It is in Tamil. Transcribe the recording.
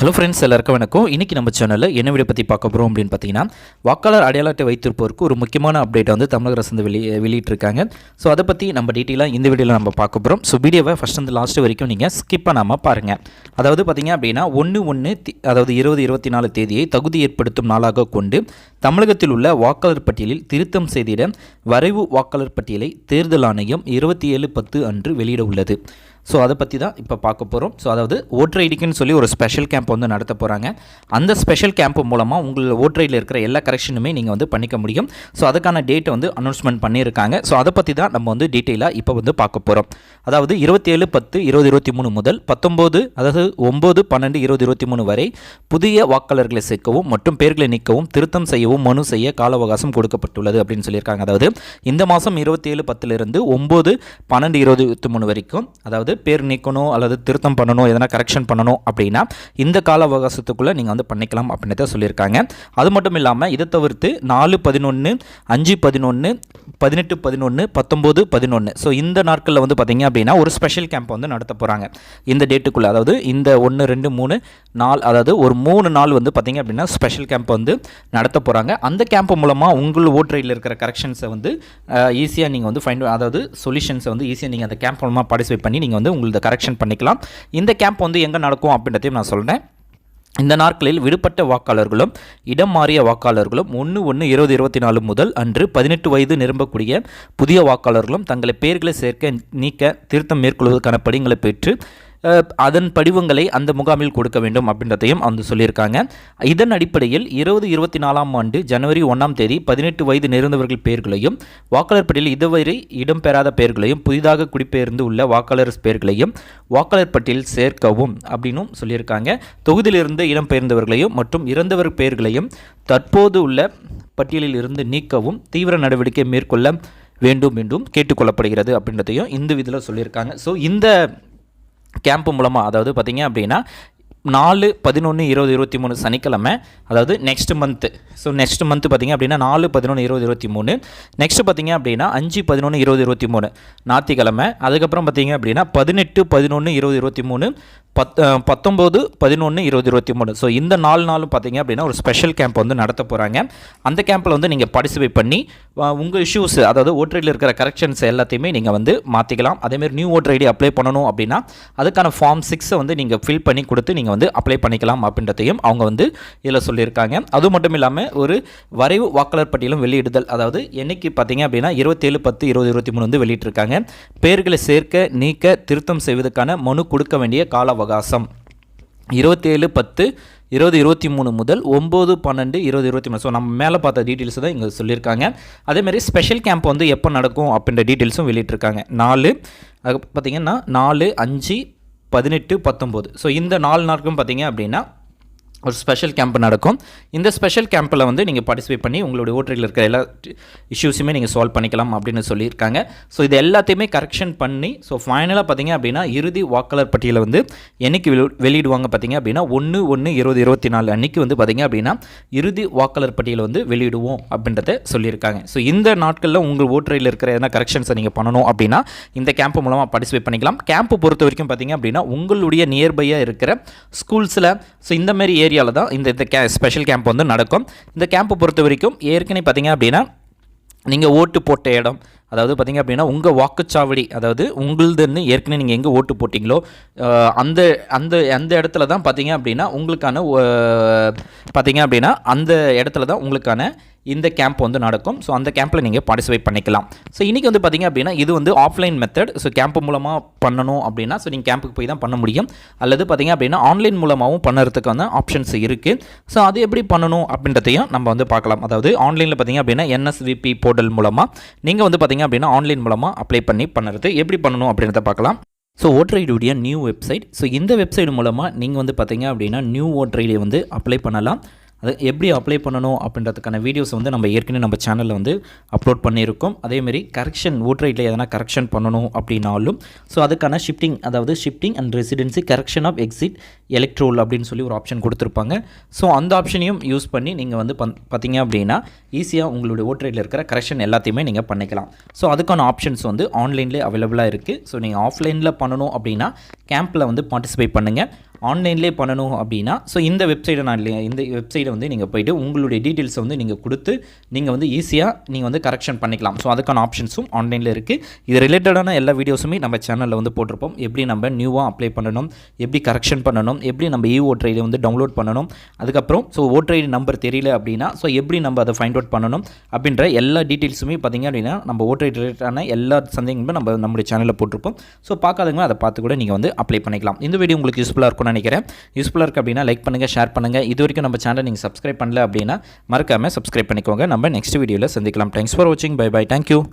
ஹலோ ஃப்ரெண்ட்ஸ், எல்லாருக்கும் வணக்கம். இன்றைக்கி நம்ம சேனலில் என்ன வீடியோ பற்றி பார்க்க போகிறோம் அப்படின்னு பார்த்தீங்கன்னா, வாக்காளர் அடையாள அட்டை வைத்திருப்போருக்கு ஒரு முக்கியமான அப்டேட் வந்து தமிழக அரசு வந்து வெளியிட்டிருக்காங்க. ஸோ அதை பற்றி நம்ம டீட்டெயிலாக இந்த வீடியோவில் நம்ம பார்க்க போகிறோம். ஸோ வீடியோவை ஃபஸ்ட் வந்து லாஸ்ட் வரைக்கும் நீங்கள் ஸ்கிப் பண்ணாமல் பாருங்கள். அதாவது பார்த்தீங்க அப்படின்னா 1/1 அதாவது 2024 தேதியை தகுதி ஏற்படுத்தும் நாளாக கொண்டு தமிழகத்தில் உள்ள வாக்காளர் பட்டியலில் திருத்தம் செய்திட வரைவு வாக்காளர் பட்டியலை தேர்தல் ஆணையம் 27/10 அன்று வெளியிட உள்ளது. ஸோ அதை பற்றி தான் இப்போ பார்க்க போகிறோம். ஸோ அதாவது ஓட்டர் ஐடிக்குன்னு சொல்லி ஒரு ஸ்பெஷல் கேம்ப் வந்து நடத்த போகிறாங்க. அந்த ஸ்பெஷல் கேம்ப் மூலமாக உங்கள் ஓட்டர் ஐடியில் இருக்கிற எல்லா கரெக்ஷனுமே நீங்கள் வந்து பண்ணிக்க முடியும். ஸோ அதுக்கான டேட்டை வந்து அனௌன்ஸ்மெண்ட் பண்ணியிருக்காங்க. ஸோ அதை பற்றி தான் நம்ம வந்து டீட்டெயிலாக இப்போ வந்து பார்க்க போகிறோம். அதாவது 27/10/2023 முதல் 19 அதாவது 9/12/2023 வரை புதிய வாக்காளர்களை சேர்க்கவும் மற்றும் பேர்களை நீக்கவும் திருத்தம் செய்யவும் மனு செய்ய கால அவகாசம் கொடுக்கப்பட்டுள்ளது அப்படின்னு சொல்லியிருக்காங்க. அதாவது இந்த மாதம் 27/10 9/12/2023 வரைக்கும், அதாவது பேர் நீக்கணும் அல்லது திருத்தம் பண்ணணும், எதனா கரெக்ஷன் பண்ணணும் அப்படின்னா இந்த கால அவகாசத்துக்குள்ளே நீங்கள் வந்து பண்ணிக்கலாம் அப்படின்னு தான் சொல்லியிருக்காங்க. அது மட்டும் இல்லாமல் இதை தவிர்த்து 4/11 5/11 18/11 19/11 ஸோ இந்த நாட்களில் வந்து பார்த்தீங்க அப்படின்னா ஒரு ஸ்பெஷல் கேம்ப் வந்து நடத்த போகிறாங்க இந்த டேட்டுக்குள்ளே. அதாவது இந்த 1 2 3 4 அதாவது ஒரு 3 நாள் வந்து பார்த்தீங்க அப்படின்னா ஸ்பெஷல் கேம்ப் வந்து நடத்த போகிறாங்க. அந்த கேம்ப் மூலமாக உங்கள் ஓட்டர் ஐடியில் இருக்கிற கரெக்ஷன்ஸை வந்து ஈஸியாக நீங்கள் வந்து அதாவது சொல்யூஷன்ஸை வந்து ஈஸியாக நீங்கள் அந்த கேம்ப் மூலமாக பார்ட்டிசிபேட் பண்ணி நீங்கள் வந்து உங்களது கரெக்ஷன் பண்ணிக்கலாம். இந்த கேம்ப் வந்து எங்கே நடக்கும் அப்படின்றதையும் நான் சொல்கிறேன். இந்த நாட்களில் விடுபட்ட வாக்காளர்களும் இடம் மாறிய வாக்காளர்களும் 1/1/2024 முதல் அன்று 18 வயது நிரம்பக்கூடிய புதிய வாக்காளர்களும் தங்களை பெயர்களை சேர்க்க நீக்க திருத்தம் மேற்கொள்வதற்கான படிங்களை பெற்று அதன் படிவங்களை அந்த முகாமில் கொடுக்க வேண்டும் அப்படின்றதையும் வந்து சொல்லியிருக்காங்க. இதன் அடிப்படையில் 2024 ஆண்டு ஜனவரி 1ஆம் தேதி 18 வயது நிறைந்தவர்கள் பெயர்களையும் வாக்காளர் பட்டியலில் இதுவரை இடம்பெறாத பெயர்களையும் புதிதாக குடிபெயர்ந்து உள்ள வாக்காளர் பெயர்களையும் வாக்காளர் பட்டியலில் சேர்க்கவும் அப்படின்னு சொல்லியிருக்காங்க. தொகுதியிலிருந்து இடம்பெயர்ந்தவர்களையும் மற்றும் இறந்தவர் பெயர்களையும் தற்போது உள்ள பட்டியலில் இருந்து நீக்கவும் தீவிர நடவடிக்கை மேற்கொள்ள வேண்டும் என்றும் கேட்டுக்கொள்ளப்படுகிறது அப்படின்றதையும் இந்த இதில் சொல்லியிருக்காங்க. ஸோ இந்த கேம்ப் மூலமாக அதாவது பார்த்திங்க அப்படின்னா 4/11/2023 சனிக்கிழமை, அதாவது next month. So next month பார்த்திங்க அப்படின்னா 4/11/2023, நெக்ஸ்ட்டு பார்த்திங்க அப்படின்னா 5/11/2023 ஞாயிற்றுக்கிழமை. அதுக்கப்புறம் பார்த்திங்க அப்படின்னா 18/11/2023 19/11/2023. ஸோ இந்த 4 நாளும் பார்த்திங்க அப்படின்னா ஒரு ஸ்பெஷல் கேம்ப் வந்து நடத்த போகிறாங்க. அந்த கேம்பில் வந்து நீங்கள் பார்ட்டிசிபேட் பண்ணி உங்கள் இஷ்யூஸ், அதாவது ஓட்டர் ஐடியில் இருக்கிற கரெக்ஷன்ஸ் எல்லாத்தையுமே நீங்கள் வந்து மாற்றிக்கலாம். அதேமாதிரி நியூ ஓட்டர் ஐடி அப்ளை பண்ணணும் அப்படின்னா அதுக்கான ஃபார்ம் 6 வந்து நீங்கள் ஃபில் பண்ணி கொடுத்து நீங்கள் வந்து அப்ளை பண்ணிக்கலாம் அப்படின்றதையும் அவங்க வந்து இதில் சொல்லியிருக்காங்க. அது மட்டும் இல்லாமல் ஒரு வரைவு வாக்காளர் பட்டியலும் வெளியிடுதல், அதாவது என்னைக்கு பார்த்திங்க அப்படின்னா 27/10/2023 வந்து வெளியிட்டிருக்காங்க. பெயர்களை சேர்க்க நீக்க திருத்தம் செய்வதற்கான மனு கொடுக்க வேண்டிய கால அவகாசம் 27/10/2023 முதல் 9/12/2023. ஸோ நம்ம மேலே பார்த்த டீட்டெயில்ஸ் தான் இங்கே சொல்லியிருக்காங்க. அதேமாதிரி ஸ்பெஷல் கேம்ப் வந்து எப்போ நடக்கும் அப்படின்ற டீட்டெயில்ஸும் வெளியிட்டிருக்காங்க. 4 பார்த்திங்கன்னா 4 5 18 19. ஸோ இந்த 4 நாட்களும் பார்த்திங்க அப்படின்னா ஒரு ஸ்பெஷல் கேம்ப் நடக்கும். இந்த ஸ்பெஷல் கேம்பில் வந்து நீங்கள் பார்ட்டிசிபேட் பண்ணி உங்களுடைய ஓட்டரில் இருக்கிற எல்லா இஷ்யூஸுமே நீங்கள் சால்வ் பண்ணிக்கலாம் அப்படின்னு சொல்லியிருக்காங்க. ஸோ இது எல்லாத்தையுமே கரெக்ஷன் பண்ணி ஸோ ஃபைனலாக பார்த்திங்க அப்படின்னா இறுதி வாக்காளர் பட்டியலை வந்து என்னைக்கு வெளியிடுவாங்க பார்த்திங்க அப்படின்னா 1/1/2024 அன்றைக்கி வந்து பார்த்திங்க அப்படின்னா இறுதி வாக்காளர் பட்டியலை வந்து வெளியிடுவோம் அப்படின்றத சொல்லியிருக்காங்க. ஸோ இந்த நாட்களில் உங்கள் ஓட்டரில் இருக்கிற எதனா கரெக்ஷன்ஸை நீங்கள் பண்ணணும் அப்படின்னா இந்த கேம்ப் மூலமாக பார்ட்டிசிபேட் பண்ணிக்கலாம். கேம்ப் பொறுத்த வரைக்கும் பார்த்திங்க அப்படின்னா உங்களுடைய நியர்பையாக இருக்கிற ஸ்கூல்ஸில் ஸோ இந்தமாரி ஏரியாவில் தான் இந்த ஸ்பெஷல் கேம்ப் வந்து நடக்கும். இந்த கேம்பை பொறுத்த வரைக்கும் ஏற்கனவே பார்த்திங்க அப்படின்னா நீங்கள் ஓட்டு போட்ட இடம், அதாவது பார்த்திங்க அப்படின்னா உங்கள் வாக்குச்சாவடி, அதாவது உங்களுதுன்னு ஏற்கனவே நீங்கள் எங்கே ஓட்டு போட்டிங்களோ அந்த அந்த அந்த இடத்துல தான் பார்த்திங்க அப்படின்னா உங்களுக்கான பார்த்திங்க அப்படின்னா அந்த இடத்துல தான் உங்களுக்கான இந்த கேம்ப் வந்து நடக்கும். ஸோ அந்த கேம்பில் நீங்கள் பார்ட்டிசிபேட் பண்ணிக்கலாம். ஸோ இன்றைக்கி வந்து பார்த்திங்க அப்படின்னா இது வந்து ஆஃப்லைன் மெத்தட். ஸோ கேம்ப் மூலமாக பண்ணணும் அப்படின்னா ஸோ நீங்கள் கேம்புக்கு போய் தான் பண்ண முடியும். அல்லது பார்த்திங்க அப்படின்னா ஆன்லைன் மூலமாகவும் பண்ணுறதுக்கு வந்து ஆப்ஷன்ஸ் இருக்குது. ஸோ அது எப்படி பண்ணணும் அப்படின்றதையும் நம்ம வந்து பார்க்கலாம். அதாவது ஆன்லைனில் பார்த்திங்க அப்படின்னா NSVP போர்ட்டல் மூலமாக நீங்கள் வந்து பார்த்திங்க அப்படின்னா ஆன்லைன் மூலமாக அப்ளை பண்ணி பண்ணுறது எப்படி பண்ணணும் அப்படின்றத பார்க்கலாம். ஸோ ஓட்டர் ஐடியுடைய நியூ வெப்சைட். ஸோ இந்த வெப்சைட் மூலமாக நீங்கள் வந்து பார்த்திங்க அப்படின்னா நியூ ஓட்டர் ஐடியை வந்து அப்ளை பண்ணலாம். அது எப்படி அப்ளை பண்ணணும் அப்படின்றதுக்கான வீடியோஸ் வந்து நம்ம ஏற்கனவே நம்ம சேனலில் வந்து அப்லோட் பண்ணியிருக்கோம். அதேமாரி கரெக்ஷன் ஓட்டர் ஐடியில் எதனா கரெக்ஷன் பண்ணணும் அப்படின்னாலும் ஸோ அதுக்கான ஷிஃப்டிங், அதாவது shifting and residency correction of exit electoral அப்படின்னு சொல்லி ஒரு ஆப்ஷன் கொடுத்துருப்பாங்க. ஸோ அந்த ஆப்ஷனையும் யூஸ் பண்ணி நீங்கள் வந்து பார்த்தீங்க அப்படின்னா ஈஸியாக உங்களுடைய ஓட்டர் ஐடியில் இருக்கிற கரெக்ஷன் எல்லாத்தையுமே நீங்கள் பண்ணிக்கலாம். ஸோ அதுக்கான ஆப்ஷன்ஸ் வந்து ஆன்லைன்லேயே அவைலபிளாக இருக்குது. ஸோ நீங்கள் ஆஃப்லைனில் பண்ணணும் அப்படின்னா கேம்பில் வந்து பார்ட்டிசிபேட் பண்ணுங்கள். ஆன்லைன்லேயே பண்ணணும் அப்படின்னா ஸோ இந்த வெப்சைட்டை இந்த வெப்சைட்டை வந்து நீங்கள் போய்ட்டு உங்களுடைய டீட்டெயில்ஸை வந்து நீங்கள் கொடுத்து நீங்கள் வந்து ஈஸியாக நீங்கள் வந்து கரெக்ஷன் பண்ணிக்கலாம். ஸோ அதுக்கான ஆப்ஷன்ஸும் ஆன்லைனில் இருக்குது. இது ரிலேட்டடான எல்லா வீடியோஸுமே நம்ம சேனலில் வந்து போட்டிருப்போம். எப்படி நம்ம நியூவாக அப்ளை பண்ணணும், எப்படி கரெக்ஷன் பண்ணணும், எப்படி நம்ம ஓட்டர் ஐடி வந்து டவுன்லோட் பண்ணணும், அதுக்கப்புறம் ஸோ ஓட்டர் ஐடி நம்பர் தெரியல அப்படின்னா ஸோ எப்படி நம்ம அதை ஃபைண்ட் அவுட் பண்ணணும் அப்படின்ற எல்லா டீட்டெயில்ஸுமே பார்த்திங்க அப்படின்னா நம்ம ஓட்டர் ஐடி ரிலேட்டடான எல்லா சந்தேகங்களும் நம்மளுடைய சேனலில் போட்டிருப்போம். ஸோ பார்க்காதவங்க அதை பார்த்து கூட நீங்கள் வந்து அப்ளை பண்ணிக்கலாம். இந்த வீடியோ உங்களுக்கு யூஸ்ஃபுல்லாக இருக்கும்னு நினைக்கிறேன். யூஸ்ஃபுல்லாக இருக்குது அப்படின்னா லைக் பண்ணுங்கள், ஷேர் பண்ணுங்கள். இது வரைக்கும் நம்ம சேனலை நீங்கள் சப்ஸ்கிரைப் பண்ணல அப்படின்னா மறக்காமல் சப்ஸ்கிரைப் பண்ணிக்கோங்க. நம்ம நெக்ஸ்ட் வீடியோவில் சந்திக்கலாம். தேங்க்ஸ் ஃபார் வாட்சிங். Bye bye. தேங்க்யூ.